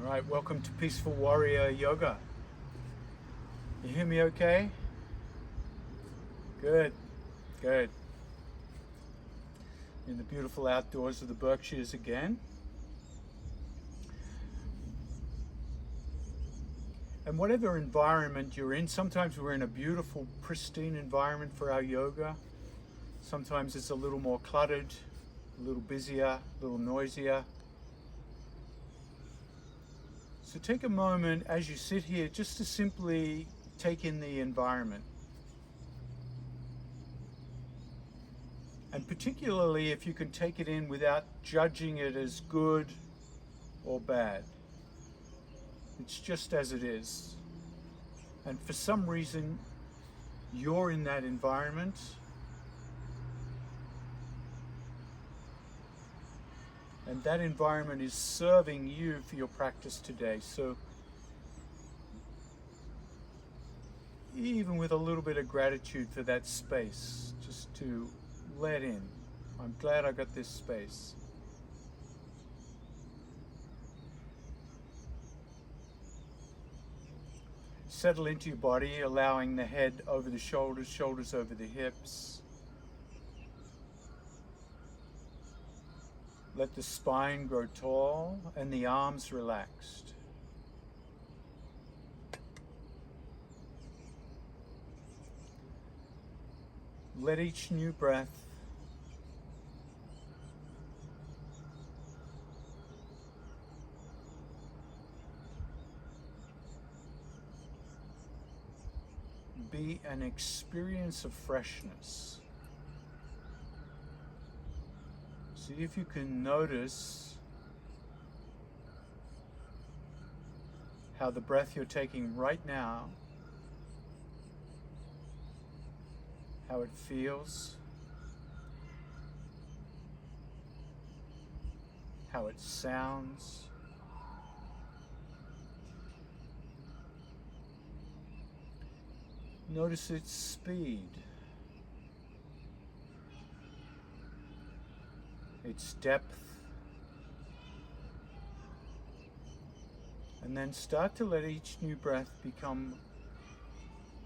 All right, welcome to Peaceful Warrior Yoga. You hear me okay? Good, good. In the beautiful outdoors of the Berkshires again. And whatever environment you're in, sometimes we're in a beautiful, pristine environment for our yoga. Sometimes it's a little more cluttered, a little busier, a little noisier. So take a moment as you sit here just to simply take in the environment. And particularly if you can take it in without judging it as good or bad. It's just as it is. And for some reason, you're in that environment. And that environment is serving you for your practice today. So even with a little bit of gratitude for that space, just to let in. I'm glad I got this space. Settle into your body, allowing the head over the shoulders, shoulders over the hips. Let the spine grow tall and the arms relaxed. Let each new breath be an experience of freshness. See if you can notice how the breath you're taking right now, how it feels, how it sounds. Notice its speed, its depth, and then start to let each new breath become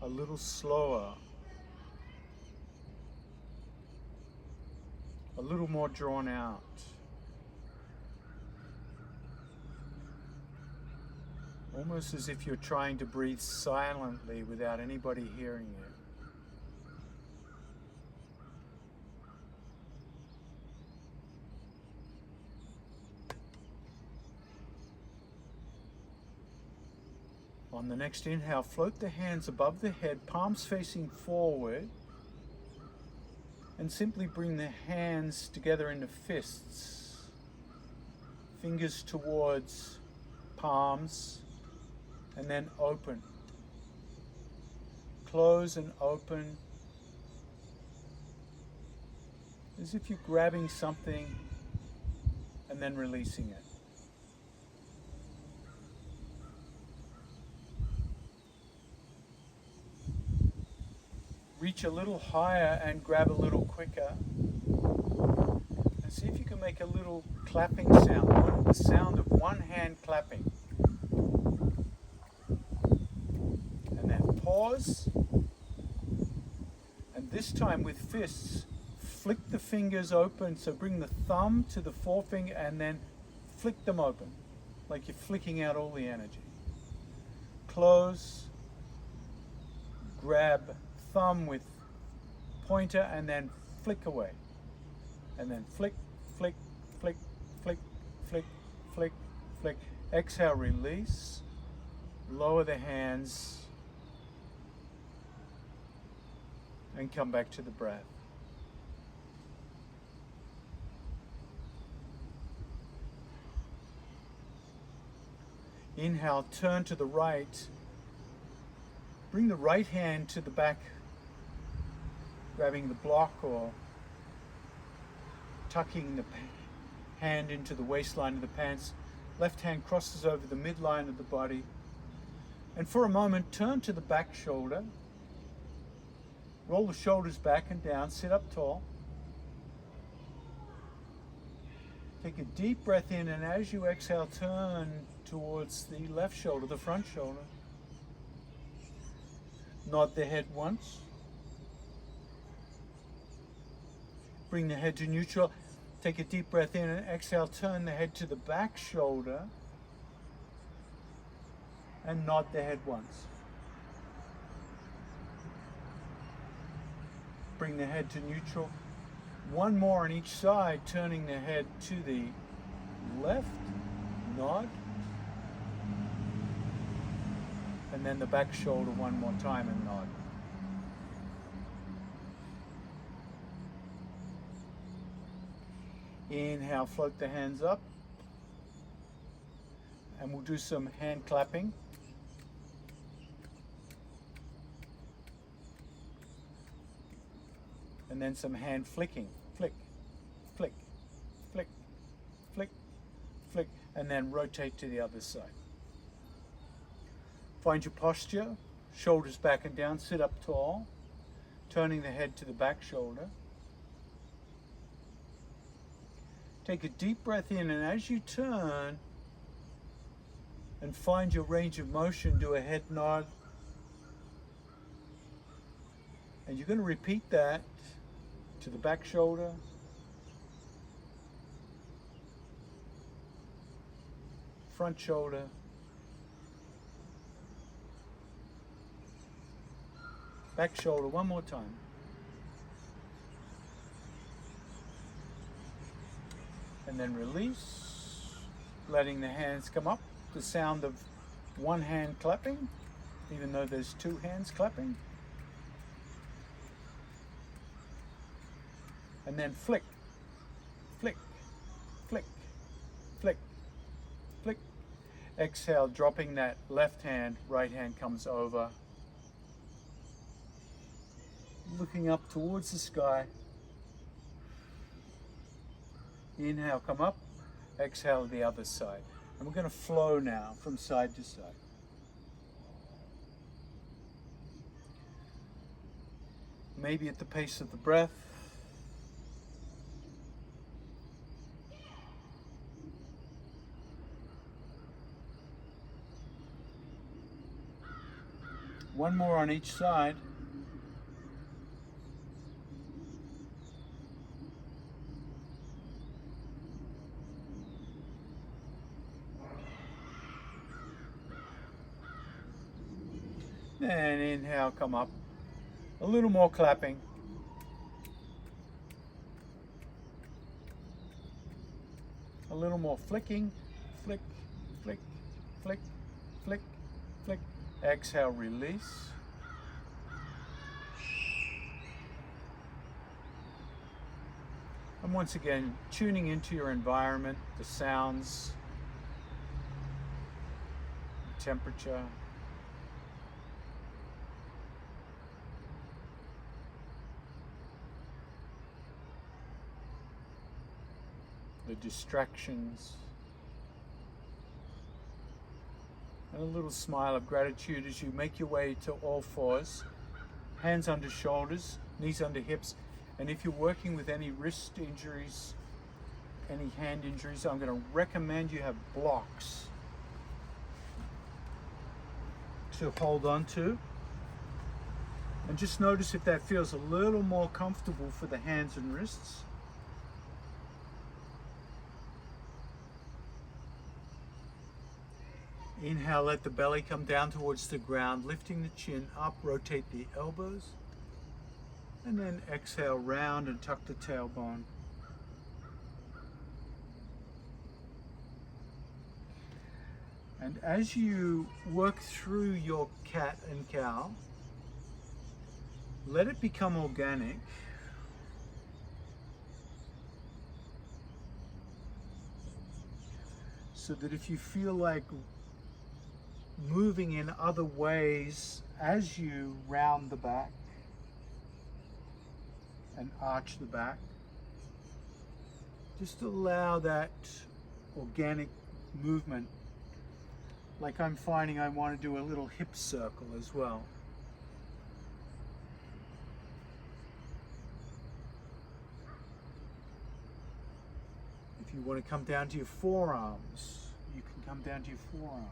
a little slower, a little more drawn out. Almost as if you're trying to breathe silently without anybody hearing you. On the next inhale, float the hands above the head, palms facing forward, and simply bring the hands together into fists. Fingers towards palms, and then open. Close and open, as if you're grabbing something and then releasing it. Reach a little higher and grab a little quicker. And see if you can make a little clapping sound, the sound of one hand clapping. And then pause. And this time with fists, flick the fingers open. So bring the thumb to the forefinger and then flick them open, like you're flicking out all the energy. Close, grab thumb with pointer and then flick away. And then flick, flick, flick, flick, flick, flick, flick. Exhale, release. Lower the hands and come back to the breath. Inhale, turn to the right. Bring the right hand to the back, grabbing the block or tucking the hand into the waistline of the pants. Left hand crosses over the midline of the body. And for a moment, turn to the back shoulder. Roll the shoulders back and down, sit up tall. Take a deep breath in, and as you exhale, turn towards the left shoulder, the front shoulder. Nod the head once. Bring the head to neutral. Take a deep breath in and exhale. Turn the head to the back shoulder and nod the head once. Bring the head to neutral. One more on each side, turning the head to the left, nod. And then the back shoulder one more time and nod. Inhale, float the hands up. And we'll do some hand clapping. And then some hand flicking. Flick, flick, flick, flick, flick. And then rotate to the other side. Find your posture. Shoulders back and down. Sit up tall. Turning the head to the back shoulder. Take a deep breath in, and as you turn and find your range of motion, do a head nod. And you're going to repeat that to the back shoulder, front shoulder, back shoulder, one more time. And then release, letting the hands come up. The sound of one hand clapping, even though there's two hands clapping. And then flick, flick, flick, flick, flick. Exhale, dropping that left hand, right hand comes over. Looking up towards the sky. Inhale, come up. Exhale, the other side. And we're going to flow now from side to side. Maybe at the pace of the breath. One more on each side. And inhale, come up. A little more clapping. A little more flicking. Flick, flick, flick, flick, flick. Exhale, release. And once again, tuning into your environment, the sounds, the temperature. The distractions, and a little smile of gratitude as you make your way to all fours, hands under shoulders, knees under hips, and if you're working with any wrist injuries, any hand injuries, I'm going to recommend you have blocks to hold on to, and just notice if that feels a little more comfortable for the hands and wrists. Inhale, let the belly come down towards the ground, lifting the chin up, rotate the elbows. And then exhale, round and tuck the tailbone. And as you work through your cat and cow, let it become organic. So that if you feel like moving in other ways as you round the back and arch the back, just allow that organic movement. Like I'm finding I want to do a little hip circle as well. If you want to come down to your forearms, you can come down to your forearms.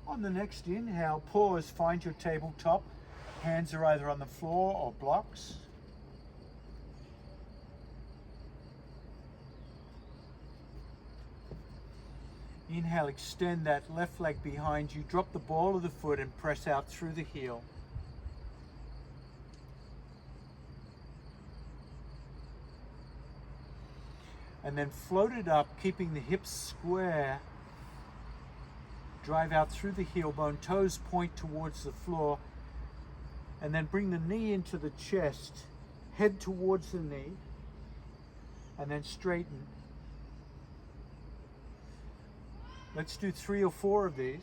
On the next inhale, pause, find your tabletop. Hands are either on the floor or blocks. Inhale, extend that left leg behind you. Drop the ball of the foot and press out through the heel. And then float it up, keeping the hips square. Drive out through the heel bone, toes point towards the floor, and then bring the knee into the chest, head towards the knee, and then straighten. Let's do 3 or 4 of these.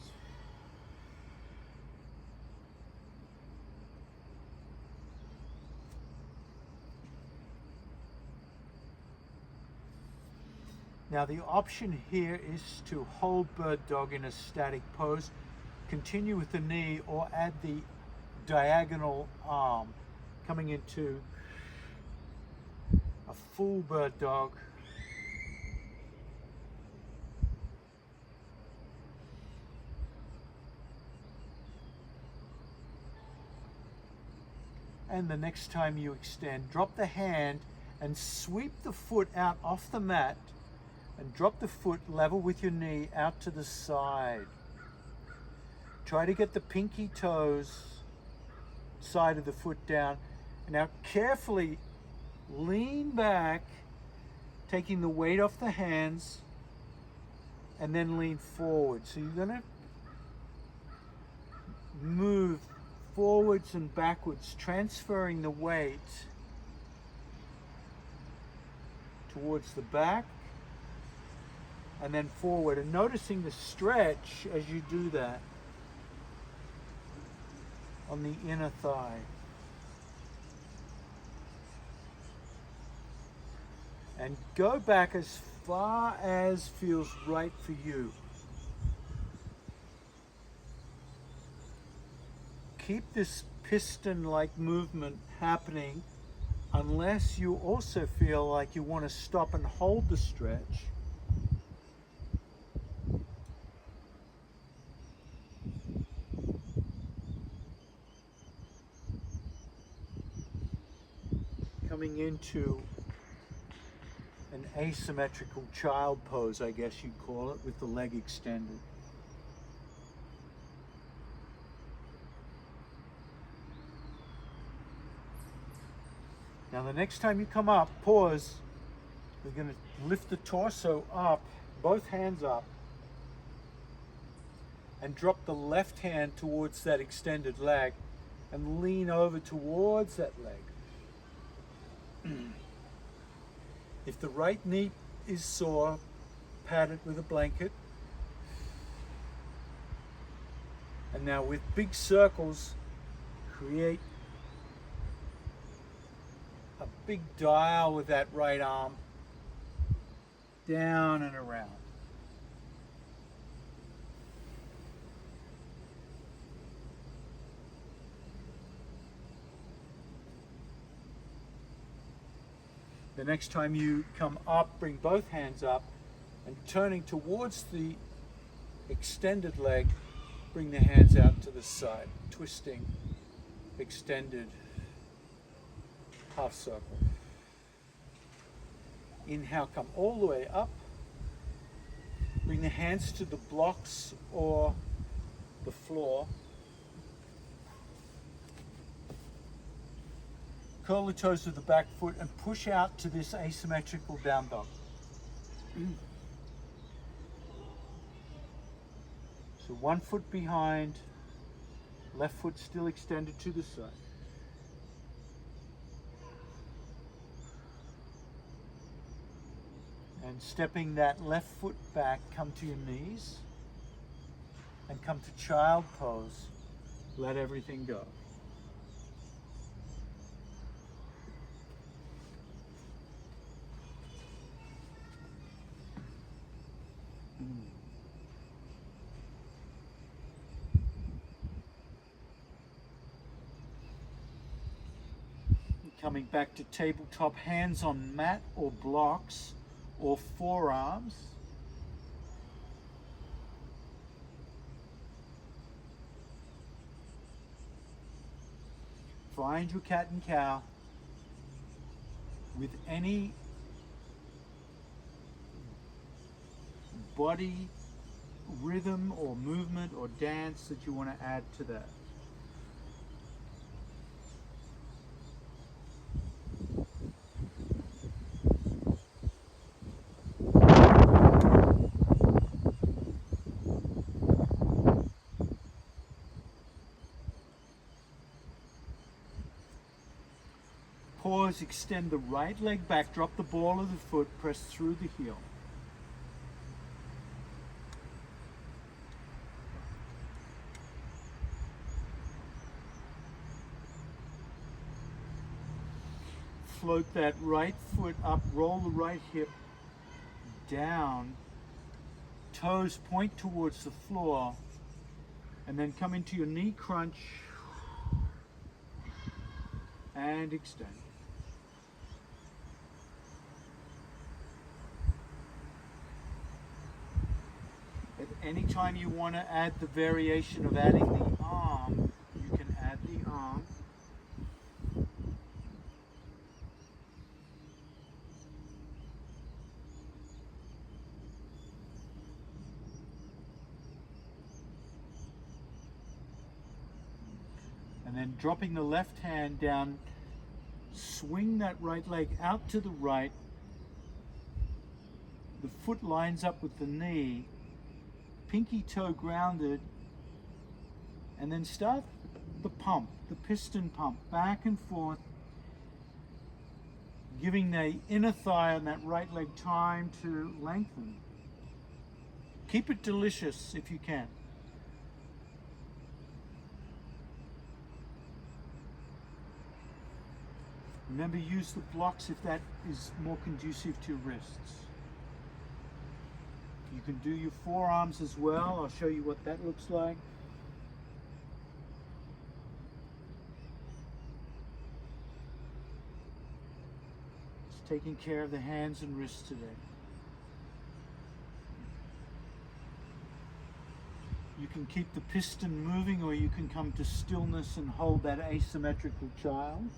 Now the option here is to hold bird dog in a static pose, continue with the knee, or add the diagonal arm, coming into a full bird dog. And the next time you extend, drop the hand and sweep the foot out off the mat and drop the foot level with your knee out to the side. Try to get the pinky toes side of the foot down. Now carefully lean back, taking the weight off the hands, and then lean forward. So you're gonna move forwards and backwards, transferring the weight towards the back and then forward, and noticing the stretch as you do that on the inner thigh. And go back as far as feels right for you. Keep this piston-like movement happening unless you also feel like you want to stop and hold the stretch. Coming into an asymmetrical child pose, I guess you'd call it, with the leg extended. Now the next time you come up, pause. We're going to lift the torso up, both hands up, and drop the left hand towards that extended leg and lean over towards that leg. If the right knee is sore, pad it with a blanket. And now with big circles, create a big dial with that right arm, down and around. The next time you come up, bring both hands up, and turning towards the extended leg, bring the hands out to the side, twisting, extended half circle. Inhale, come all the way up. Bring the hands to the blocks or the floor. Curl the toes to the back foot and push out to this asymmetrical down dog. So one foot behind, left foot still extended to the side. And stepping that left foot back, come to your knees and come to child pose. Let everything go. Coming back to tabletop, hands on mat or blocks or forearms. Find your cat and cow with any body rhythm or movement or dance that you want to add to that. Pause, extend the right leg back, drop the ball of the foot, press through the heel. Float that right foot up, roll the right hip down, toes point towards the floor, and then come into your knee crunch and extend. At any time you want to add the variation of adding the arm, you can add the arm. And then dropping the left hand down, swing that right leg out to the right. The foot lines up with the knee, pinky toe grounded, and then start the pump, the piston pump, back and forth, giving the inner thigh on that right leg time to lengthen. Keep it delicious if you can. Remember, use the blocks if that is more conducive to your wrists. You can do your forearms as well. I'll show you what that looks like. Just taking care of the hands and wrists today. You can keep the piston moving, or you can come to stillness and hold that asymmetrical child.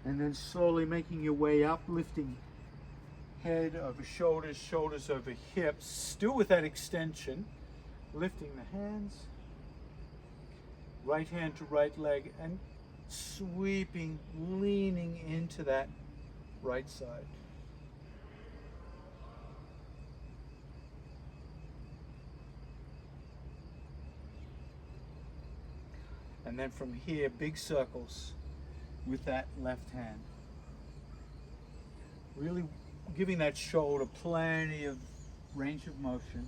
And then slowly making your way up, lifting head over shoulders, shoulders over hips, still with that extension, lifting the hands, right hand to right leg, and sweeping, leaning into that right side. And then from here, big circles with that left hand. Really giving that shoulder plenty of range of motion.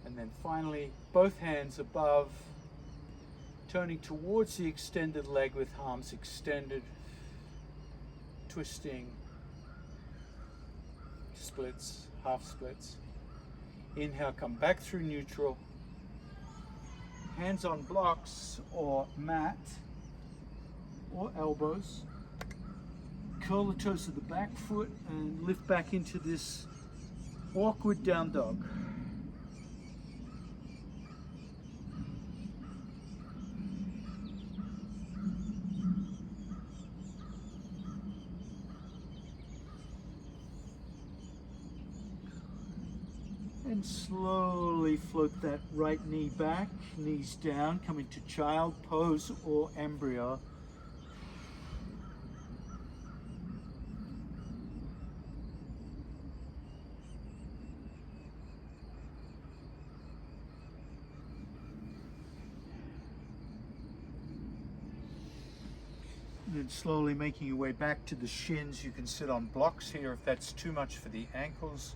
And then finally, both hands above, turning towards the extended leg with arms extended, twisting, splits, half splits. Inhale, come back through neutral. Hands on blocks or mat or elbows. Curl the toes of the back foot and lift back into this awkward down dog. And slowly float that right knee back, knees down, coming to child pose or embryo. Then slowly making your way back to the shins. You can sit on blocks here if that's too much for the ankles.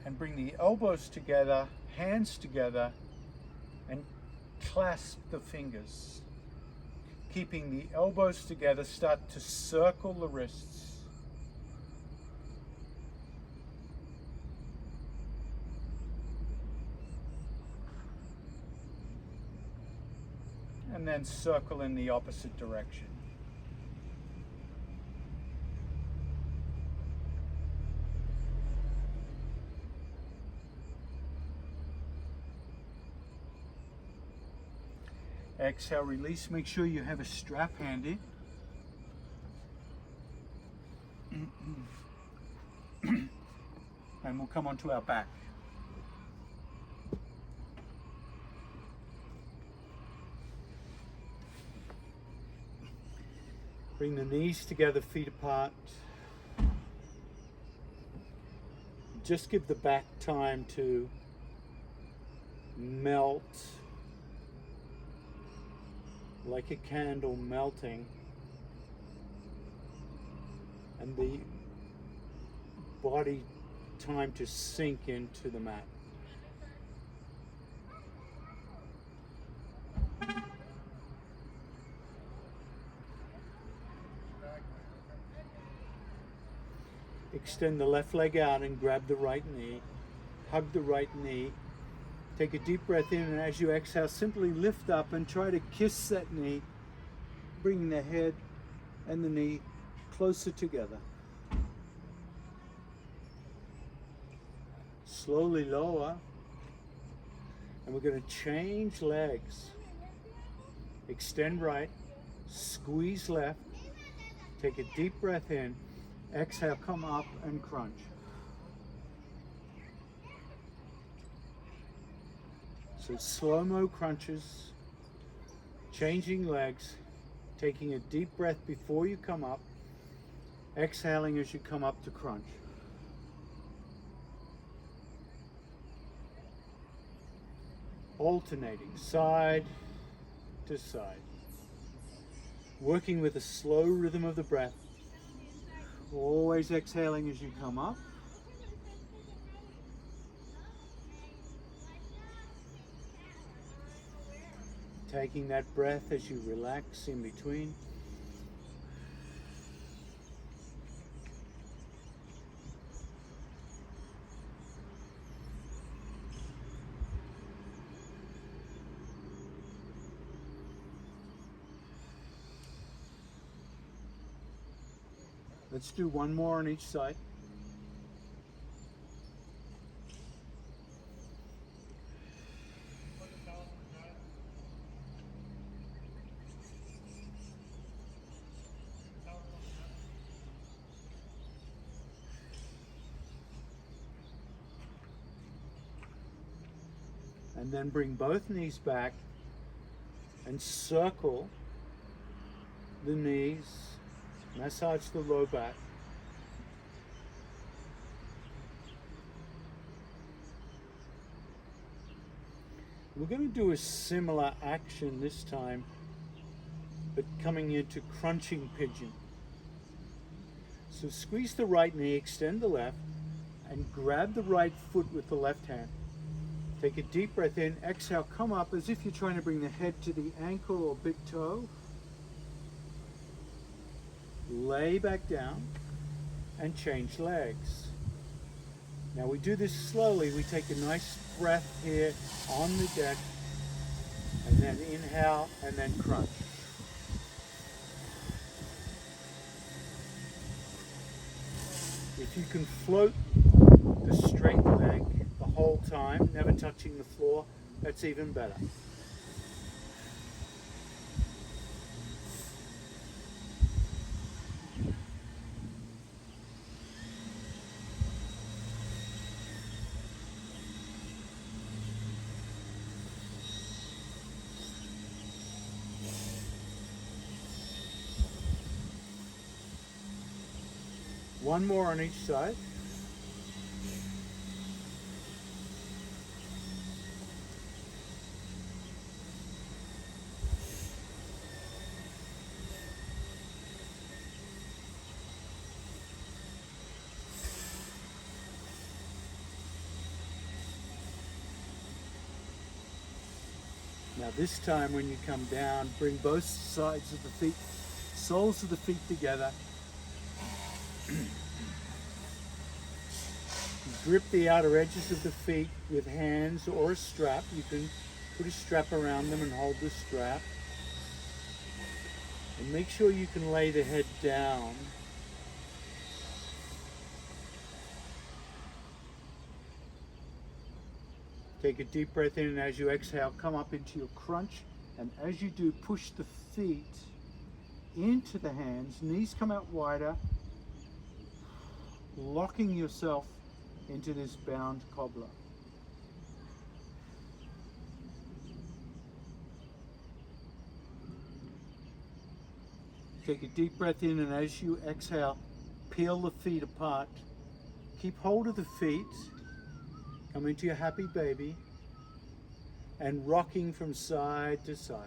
And bring the elbows together, hands together, and clasp the fingers. Keeping the elbows together, start to circle the wrists. And then circle in the opposite direction. Exhale, release. Make sure you have a strap handy. And we'll come onto our back. Bring the knees together, feet apart. Just give the back time to melt like a candle melting, and the body time to sink into the mat. Extend the left leg out and grab the right knee. Hug the right knee. Take a deep breath in, and as you exhale, simply lift up and try to kiss that knee, bringing the head and the knee closer together. Slowly lower, and we're going to change legs. Extend right, squeeze left, take a deep breath in, exhale, come up and crunch. So slow-mo crunches, changing legs, taking a deep breath before you come up, exhaling as you come up to crunch. Alternating side to side. Working with a slow rhythm of the breath. Always exhaling as you come up. Taking that breath as you relax in between. Let's do one more on each side. And then bring both knees back and circle the knees, massage the low back. We're going to do a similar action this time, but coming into crunching pigeon. So squeeze the right knee, extend the left, and grab the right foot with the left hand. Take a deep breath in, exhale, come up as if you're trying to bring the head to the ankle or big toe. Lay back down and change legs. Now we do this slowly. We take a nice breath here on the deck, and then inhale and then crunch. If you can float the straight leg the whole time, never touching the floor, that's even better. One more on each side. Now this time when you come down, bring both sides of the feet, soles of the feet together. Grip the outer edges of the feet with hands or a strap. You can put a strap around them and hold the strap. And make sure you can lay the head down. Take a deep breath in, and as you exhale, come up into your crunch. And as you do, push the feet into the hands. Knees come out wider, locking yourself into this bound cobbler. Take a deep breath in, and as you exhale, peel the feet apart. Keep hold of the feet. Come into your happy baby and rocking from side to side.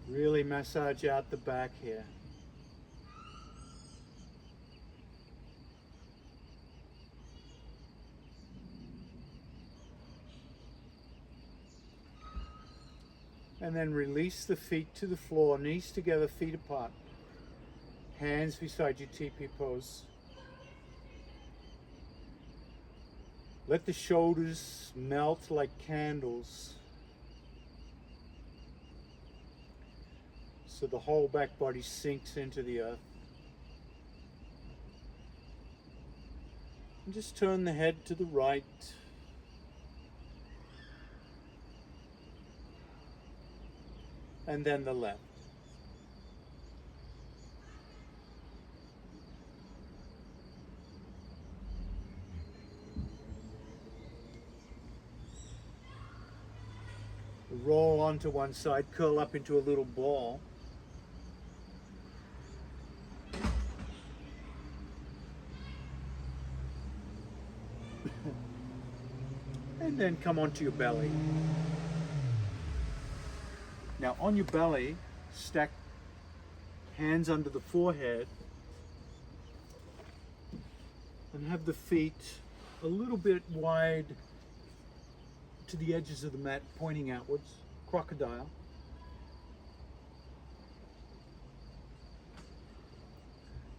Really massage out the back here. And then release the feet to the floor, knees together, feet apart. Hands beside your teepee pose. Let the shoulders melt like candles, so the whole back body sinks into the earth. And just turn the head to the right. And then the left. Roll onto one side, curl up into a little ball. And then come onto your belly. Now on your belly, stack hands under the forehead and have the feet a little bit wide to the edges of the mat, pointing outwards, crocodile.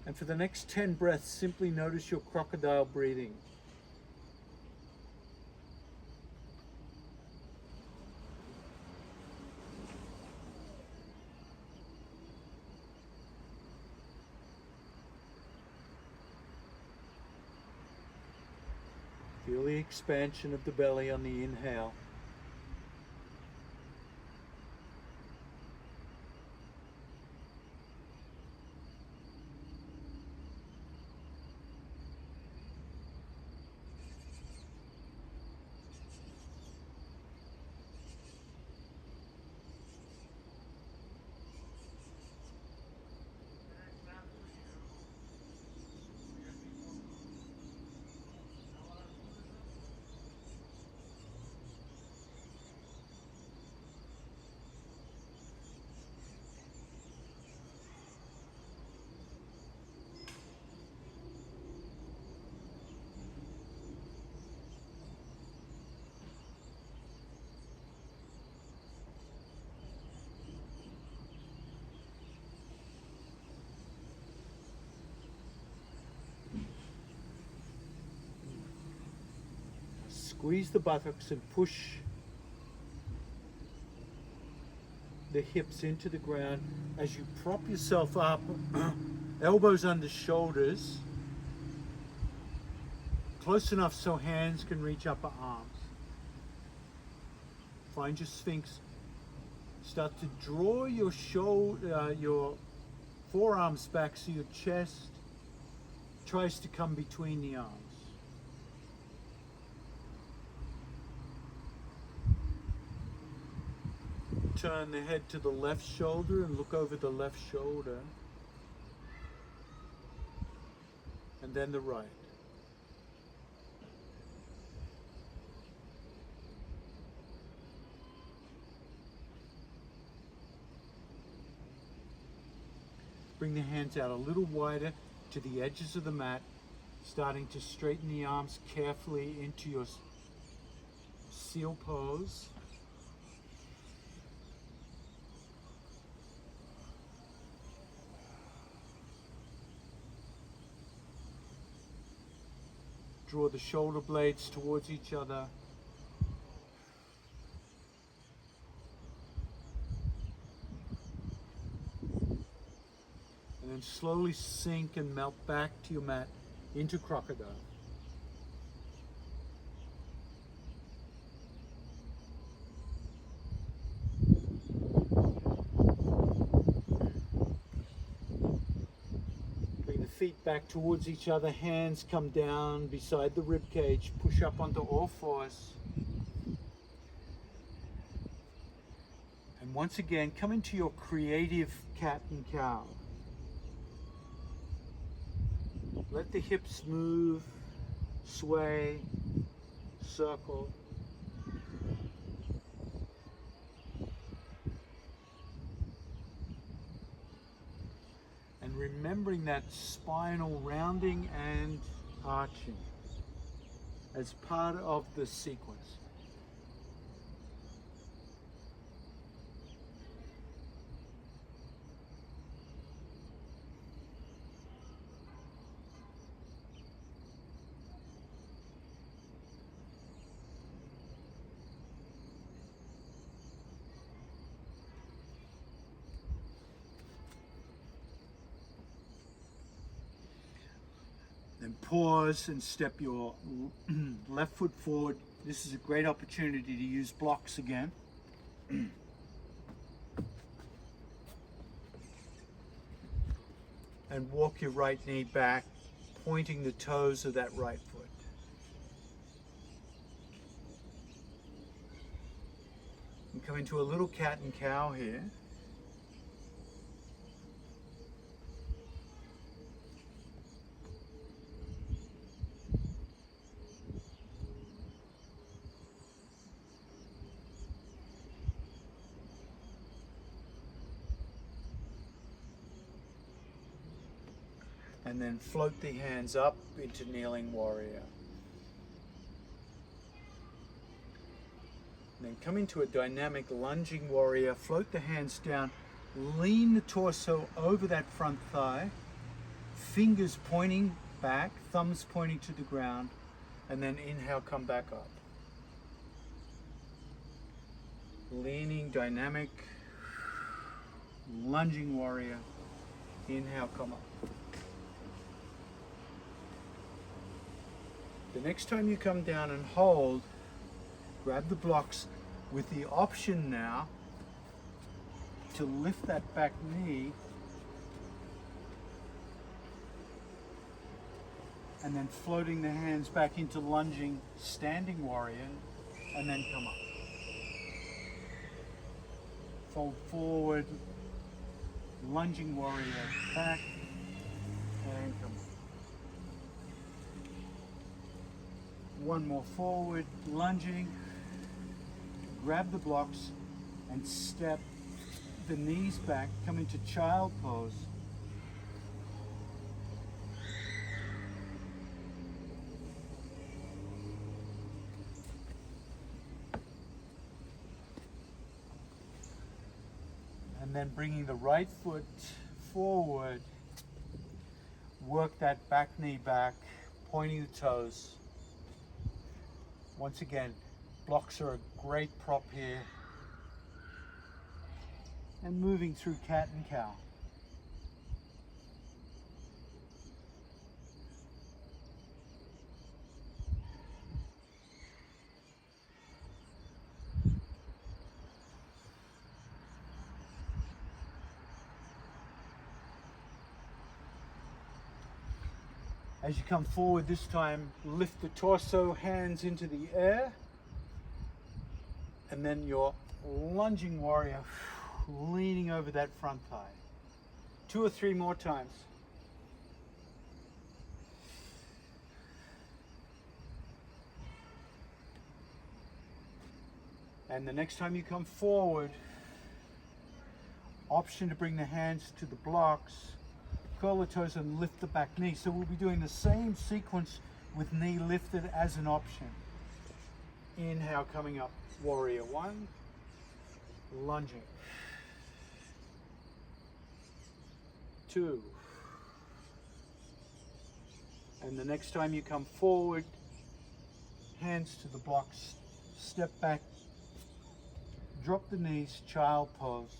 And for the next 10 breaths, simply notice your crocodile breathing. Feel the expansion of the belly on the inhale. Squeeze the buttocks and push the hips into the ground as you prop yourself up, elbows under shoulders, close enough so hands can reach upper arms. Find your sphinx. Start to draw your your forearms back so your chest tries to come between the arms. Turn the head to the left shoulder and look over the left shoulder. And then the right. bring the hands out a little wider to the edges of the mat, starting to straighten the arms carefully into your seal pose. Draw the shoulder blades towards each other. And then slowly sink and melt back to your mat into crocodile. Bring the feet back towards each other, hands come down beside the rib cage, push up onto all fours. And once again, come into your creative cat and cow. Let the hips move, sway, circle. And remembering that spinal rounding and arching as part of the sequence. Then pause and step your left foot forward. This is a great opportunity to use blocks again. And walk your right knee back, pointing the toes of that right foot. And come into a little cat and cow here. And then float the hands up into kneeling warrior. And then come into a dynamic lunging warrior, float the hands down, lean the torso over that front thigh, fingers pointing back, thumbs pointing to the ground, and then inhale, come back up. Leaning, dynamic, lunging warrior, inhale, come up. The next time you come down and hold, grab the blocks with the option now to lift that back knee and then floating the hands back into lunging standing warrior and then come up. Fold forward, lunging warrior back and come up. One more forward, lunging, grab the blocks and step the knees back, come into child pose. And then bringing the right foot forward, work that back knee back, pointing the toes. Once again, blocks are a great prop here. And moving through cat and cow. As you come forward this time, lift the torso, hands into the air, and then your lunging warrior, leaning over that front thigh. 2 or 3 more times. And the next time you come forward, option to bring the hands to the blocks, curl the toes and lift the back knee. So we'll be doing the same sequence with knee lifted as an option. Inhale, coming up, warrior one, lunging. Two. And the next time you come forward, hands to the blocks, step back, drop the knees, child pose.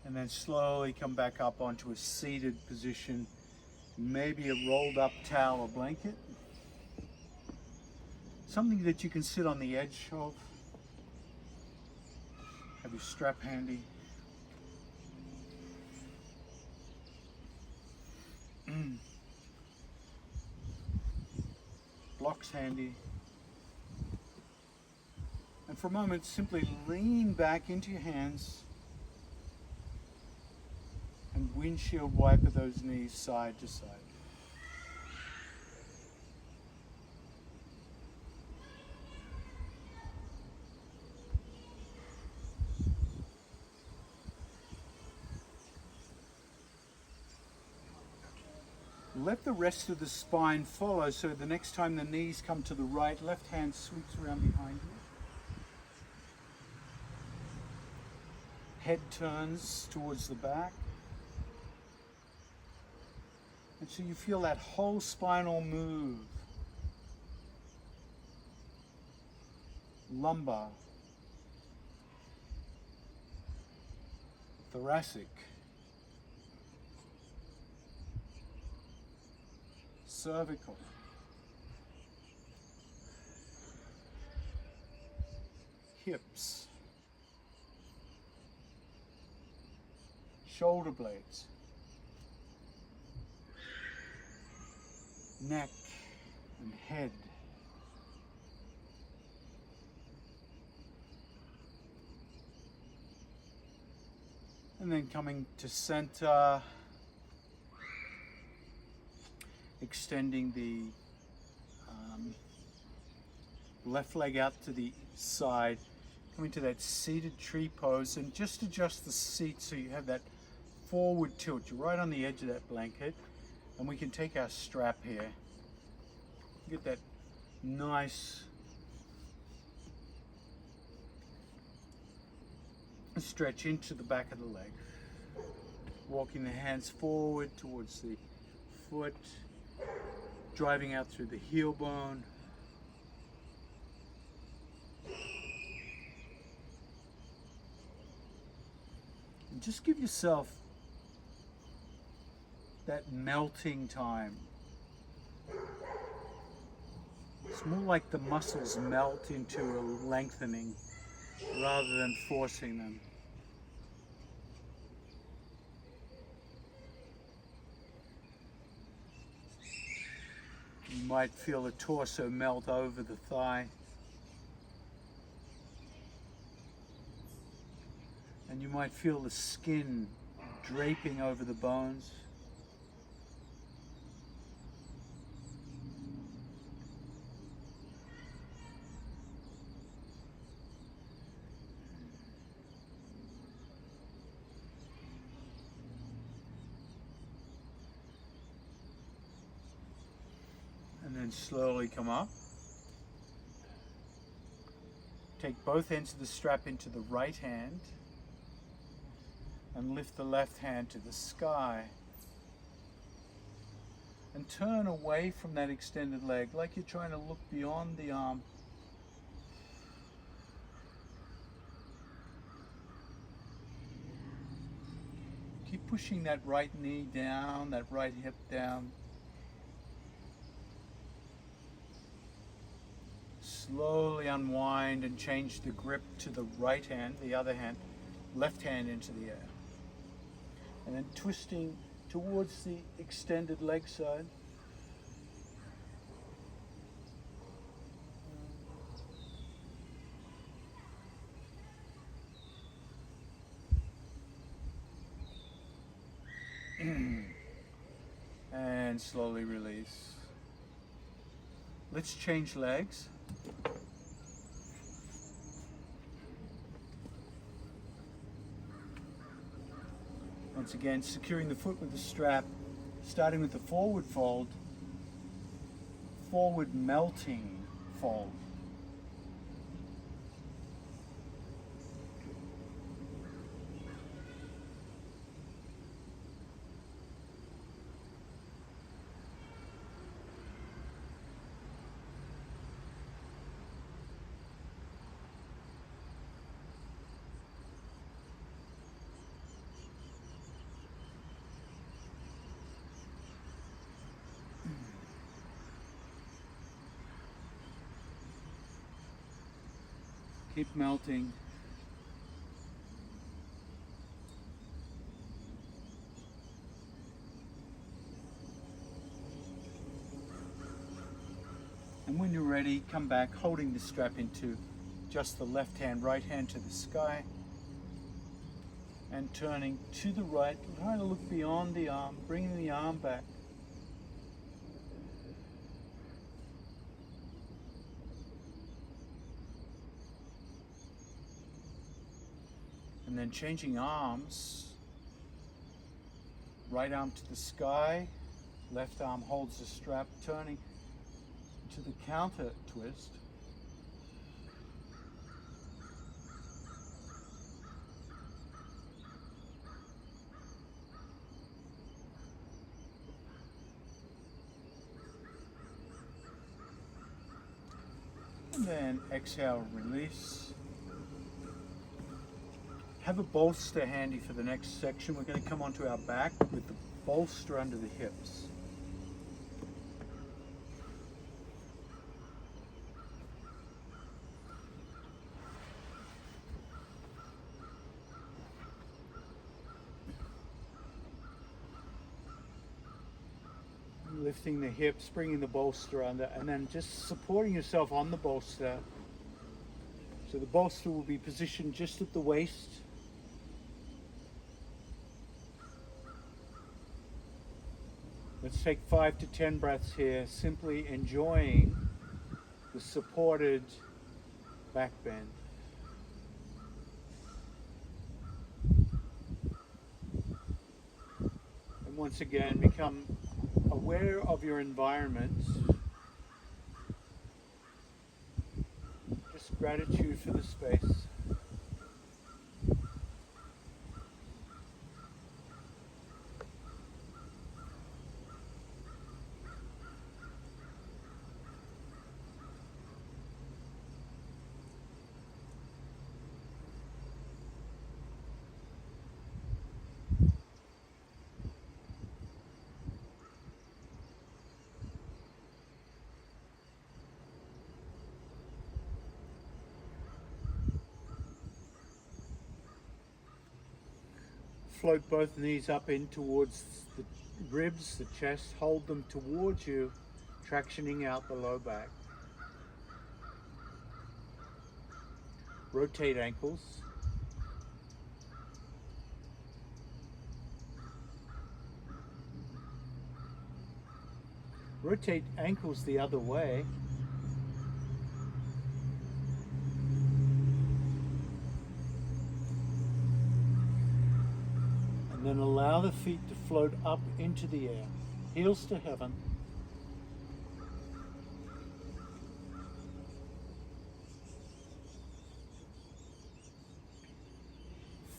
And then slowly come back up onto a seated position, maybe a rolled up towel or blanket. Something that you can sit on the edge of. Have your strap handy. Blocks handy. And for a moment, simply lean back into your hands and windshield wiper those knees side to side. Let the rest of the spine follow, so the next time the knees come to the right, left hand sweeps around behind you. Head turns towards the back. And so you feel that whole spinal move. Lumbar, thoracic, cervical, hips, shoulder blades, neck and head. And then coming to center, extending the left leg out to the side, coming to that seated tree pose, and just adjust the seat so you have that forward tilt. You're right on the edge of that blanket, and we can take our strap here, get that nice stretch into the back of the leg, walking the hands forward towards the foot, driving out through the heel bone. And just give yourself that melting time. It's more like the muscles melt into a lengthening rather than forcing them. You might feel the torso melt over the thigh. And you might feel the skin draping over the bones. And then slowly come up. Take both ends of the strap into the right hand and lift the left hand to the sky. And turn away from that extended leg like you're trying to look beyond the arm. Keep pushing that right knee down, that right hip down. Slowly unwind and change the grip to the right hand, the other hand, left hand into the air. And then twisting towards the extended leg side. And again slowly release. Let's change legs. Once again, securing the foot with the strap, starting with the forward fold, forward melting fold. Keep melting. And when you're ready, come back holding the strap into just the left hand, right hand to the sky, and turning to the right, trying to look beyond the arm, bringing the arm back. And then changing arms, right arm to the sky, left arm holds the strap, turning to the counter twist. And then exhale, release. Have a bolster handy for the next section. We're going to come onto our back with the bolster under the hips. Lifting the hips, bringing the bolster under, and then just supporting yourself on the bolster. So the bolster will be positioned just at the waist. Let's take 5 to 10 breaths here, simply enjoying the supported back bend. And once again, become aware of your environment. Just gratitude for the space. Float both knees up in towards the ribs, the chest. Hold them towards you, tractioning out the low back. Rotate ankles. Rotate ankles the other way. And then allow the feet to float up into the air, heels to heaven.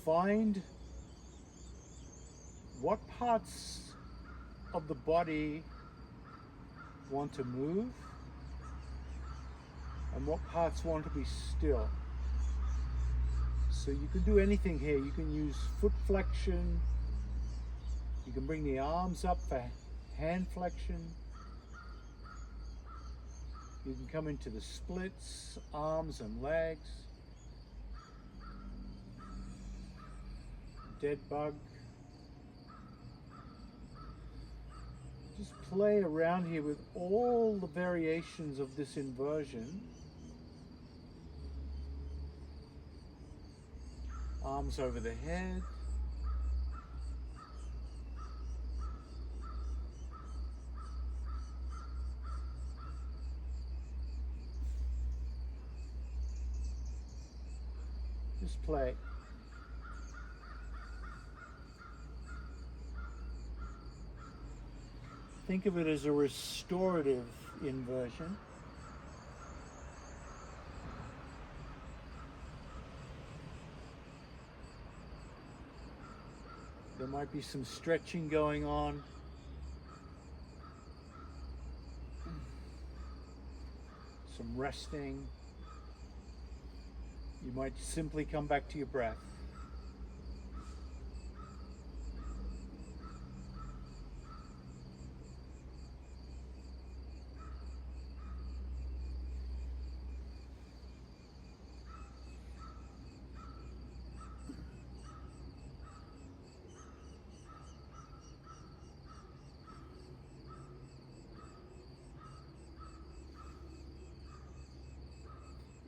Find what parts of the body want to move and what parts want to be still. So you can do anything here. You can use foot flexion. You can bring the arms up for hand flexion. You can come into the splits, arms and legs. Dead bug. Just play around here with all the variations of this inversion. Arms over the head. Just play. Think of it as a restorative inversion. There might be some stretching going on. Some resting. You might simply come back to your breath.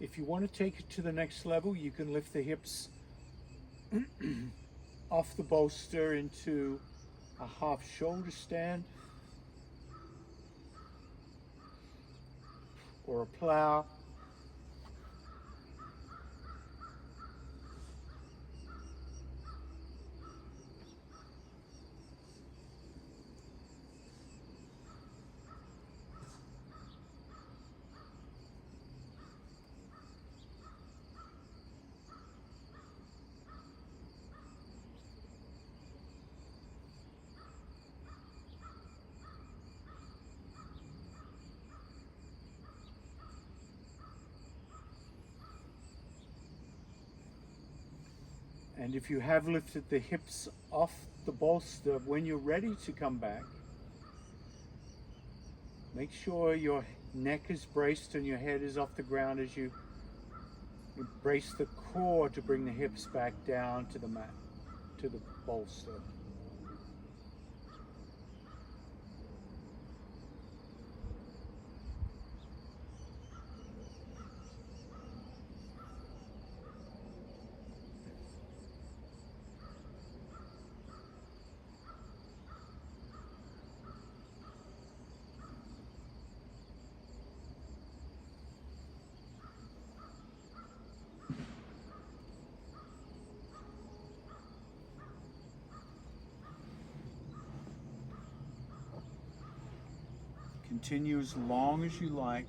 If you want to take it to the next level, you can lift the hips off the bolster into a half shoulder stand or a plow. And if you have lifted the hips off the bolster, when you're ready to come back, make sure your neck is braced and your head is off the ground as you brace the core to bring the hips back down to the mat, to the bolster. Continue as long as you like.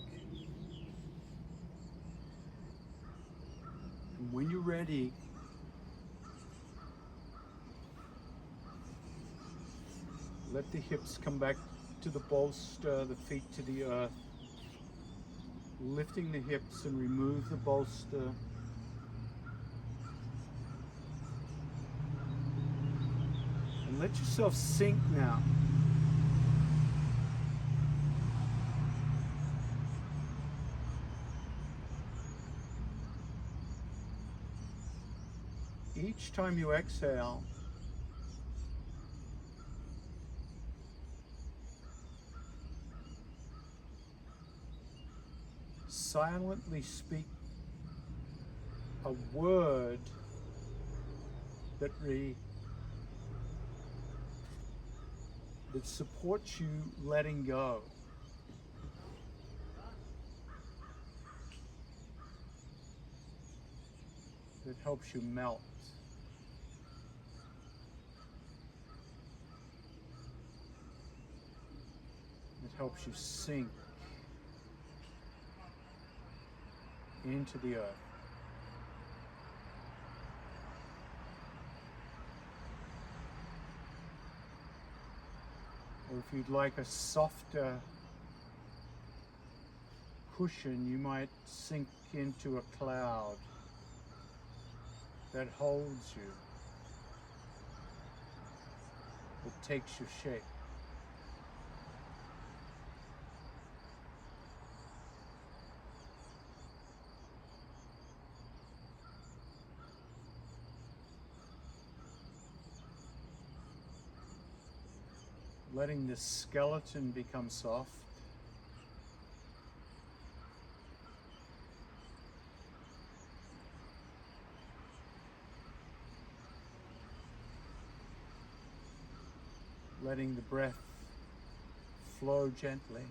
And when you're ready, let the hips come back to the bolster, the feet to the earth. Lifting the hips and remove the bolster. And let yourself sink now. Each time you exhale, silently speak a word that supports you letting go. That helps you melt. It helps you sink into the earth. Or if you'd like a softer cushion, you might sink into a cloud that holds you, that takes your shape. Letting the skeleton become soft. Letting the breath flow gently.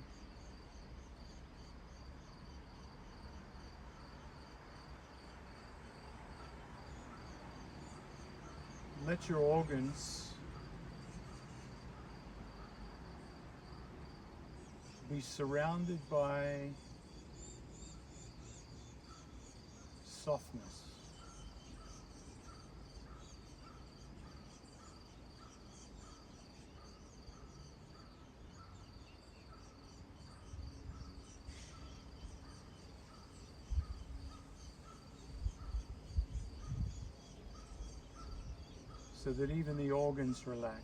let your organs be surrounded by softness. So that even the organs relax.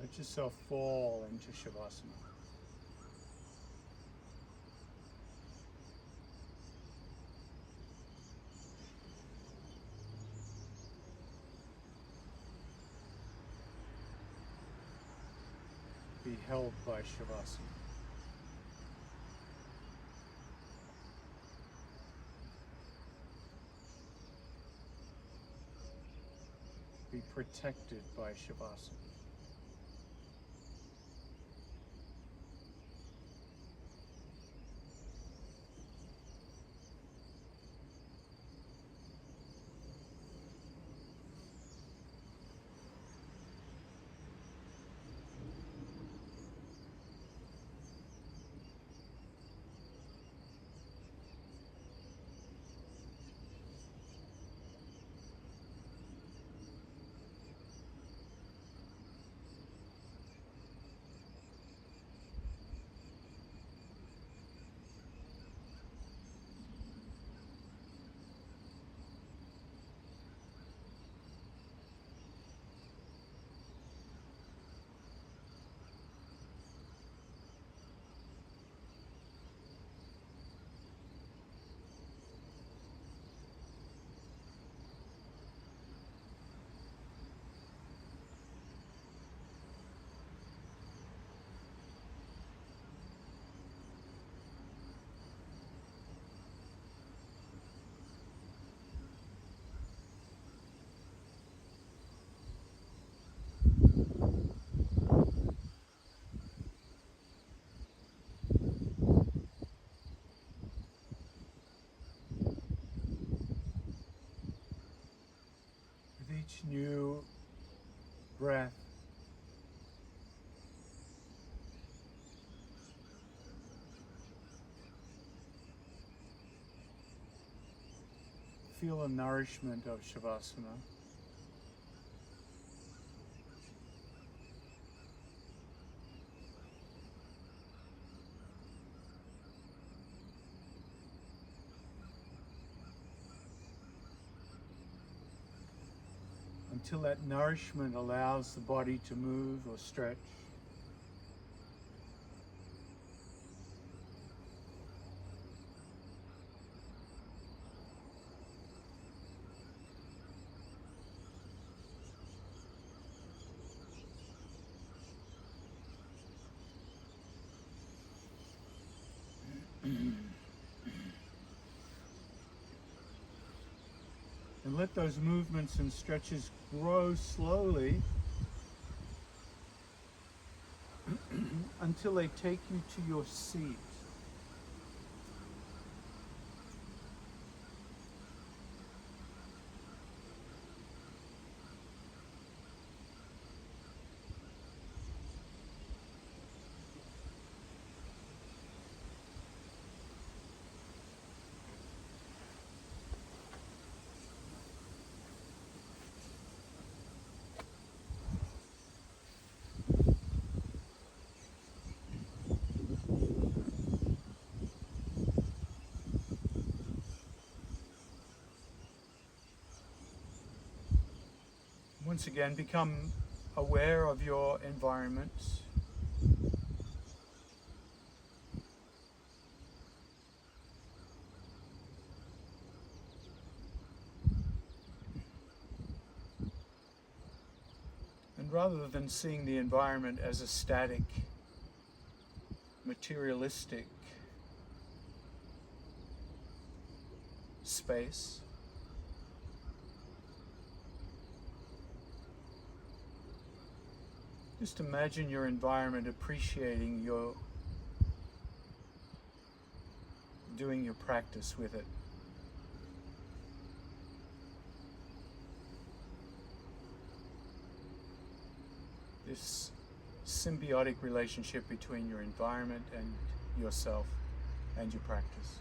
Let yourself fall into Shavasana. Be held by Shavasana. Be protected by Shavasana. With each new breath, feel a nourishment of Shavasana. Until that nourishment allows the body to move or stretch. And let those movements and stretches grow slowly until they take you to your seat. Once again, become aware of your environment. And rather than seeing the environment as a static, materialistic space, just imagine your environment appreciating your doing your practice with it. This symbiotic relationship between your environment and yourself and your practice.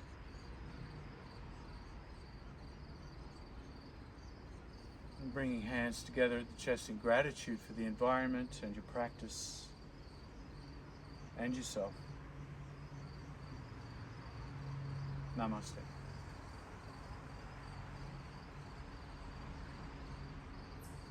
And bringing hands together at the chest in gratitude for the environment and your practice and yourself. Namaste.